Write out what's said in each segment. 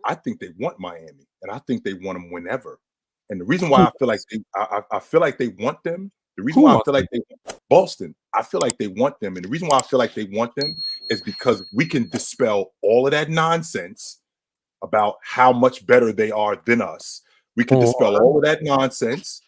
I think they want Miami, and I think they want them whenever. And the reason why I feel like I feel like they want them. The reason Who why I wants feel like they Boston, I feel like they want them, and the reason why I feel like they want them is because we can dispel all of that nonsense about how much better they are than us. We can dispel all of that nonsense.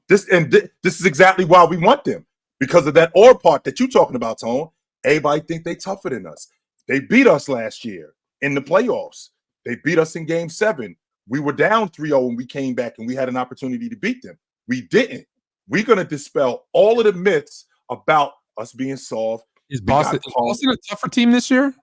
This is exactly why we want them, because of that or part that you're talking about, Tone. Everybody think they tougher than us. They beat us last year in the playoffs. They beat us in Game 7. We were down 3-0 when we came back and we had an opportunity to beat them. We didn't. We're going to dispel all of the myths about us being soft. Is Boston a tougher team this year?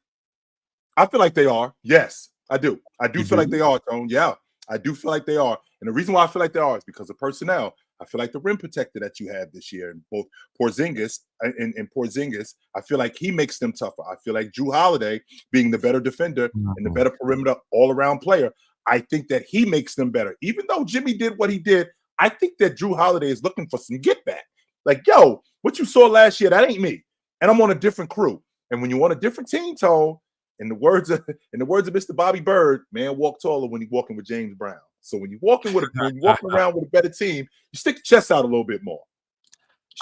I feel like they are. Yes, I do. I do You feel do? like they are, Tone. Yeah, I do feel like they are. And the reason why I feel like they are is because of personnel. I feel like the rim protector that you have this year, in both Porzingis and Porzingis, I feel like he makes them tougher. I feel like Drew Holiday, being the better defender and the better perimeter all-around player, I think that he makes them better. Even though Jimmy did what he did, I think that Drew Holiday is looking for some get back. Like, yo, what you saw last year, that ain't me. And I'm on a different crew. And when you want a different team, Tone, in the words of Mr. Bobby Bird, man, walk taller when you're walking with James Brown. So when you're walking around with a better team, you stick your chest out a little bit more.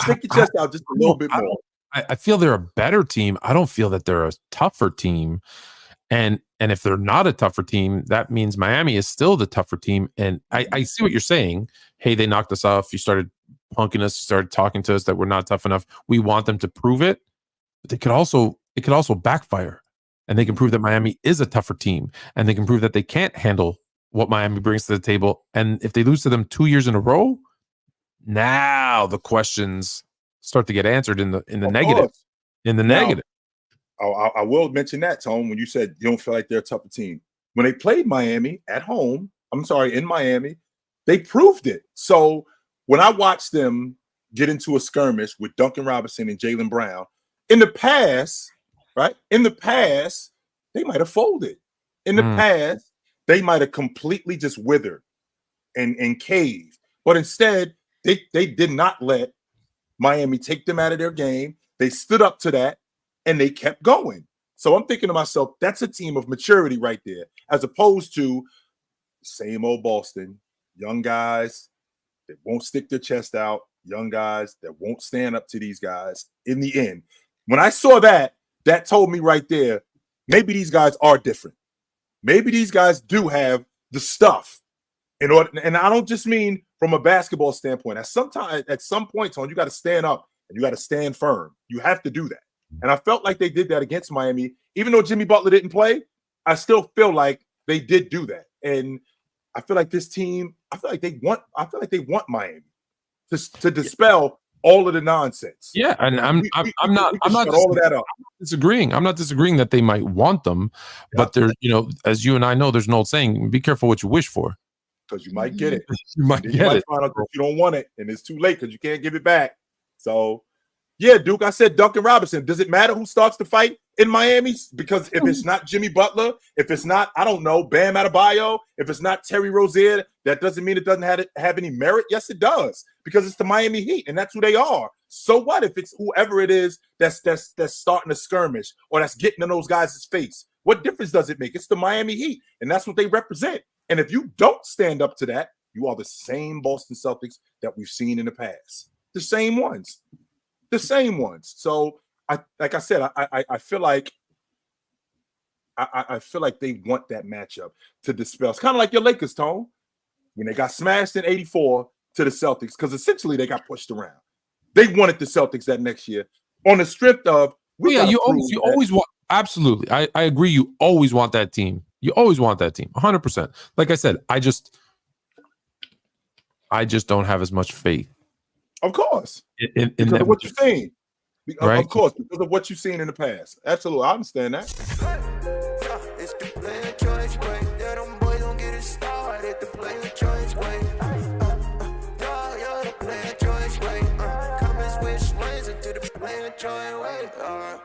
Stick your chest out just a little bit more. I feel they're a better team. I don't feel that they're a tougher team. And if they're not a tougher team, that means Miami is still the tougher team. And I see what you're saying. Hey, they knocked us off. You started punking us. You started talking to us that we're not tough enough. We want them to prove it. But it could also backfire. And they can prove that Miami is a tougher team. And they can prove that they can't handle what Miami brings to the table. And if they lose to them 2 years in a row, now the questions start to get answered in the negative. Course. In the negative. I will mention that, Tone, when you said you don't feel like they're a tougher team. When they played Miami at home, in Miami, they proved it. So when I watched them get into a skirmish with Duncan Robinson and Jaylen Brown, in the past, right? In the past, they might have folded. In the past, they might have completely just withered and caved. But instead, they did not let Miami take them out of their game. They stood up to that and they kept going. So I'm thinking to myself, that's a team of maturity right there, as opposed to same old Boston, young guys that won't stick their chest out, young guys that won't stand up to these guys in the end. When I saw that, that told me right there, maybe these guys are different. Maybe these guys do have the stuff in order, and I don't just mean from a basketball standpoint. At some point, Tone, you got to stand up and you got to stand firm. You have to do that. And I felt like they did that against Miami. Even though Jimmy Butler didn't play, I still feel like they did do that. And I feel like this team, I feel like they want Miami to dispel all of the nonsense. Yeah, and I'm not all of that up. Disagreeing. I'm not disagreeing that they might want them, but there, as you and I know, there's an old saying: be careful what you wish for, because you might get it. You might find out that you don't want it, and it's too late because you can't give it back. So, yeah, Duke, I said Duncan Robinson. Does it matter who starts the fight in Miami? Because if it's not Jimmy Butler, if it's not, I don't know, Bam Adebayo, if it's not Terry Rozier, that doesn't mean it doesn't have any merit. Yes, it does, because it's the Miami Heat, and that's who they are. So what if it's whoever it is that's starting a skirmish or that's getting in those guys' face? What difference does it make? It's the Miami Heat, and that's what they represent. And if you don't stand up to that, you are the same Boston Celtics that we've seen in the past. The same ones. The same ones. So I feel like I feel like they want that matchup to dispel. It's kind of like your Lakers, Tone, when they got smashed in '84 to the Celtics, because essentially they got pushed around. They wanted the Celtics that next year on the strip of you always want. Absolutely, I agree. You always want that team. You always want that team, 100%. Like I said, I just don't have as much faith. Of course, in because of what you've seen. Right? Of course, because of what you've seen in the past. Absolutely, I understand that. It's the player choice way. Yeah, them boys don't get it started. The player choice way. Yeah, the player choice way. Come and switch lanes into the player choice way.